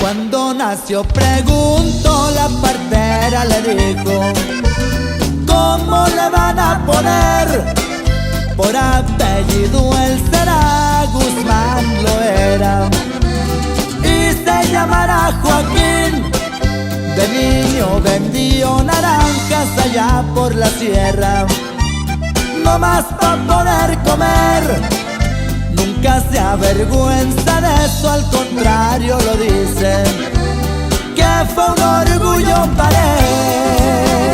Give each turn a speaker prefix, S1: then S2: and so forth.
S1: Cuando nació preguntó, la partera le dijo: ¿cómo le van a poner? Por apellido él será, Guzmán lo era. Y se llamará Joaquín. De niño vendió naranjas allá por la sierra, no más para poder comer. Nunca se avergüenza de eso, al contrario lo dice, que fue un orgullo para él.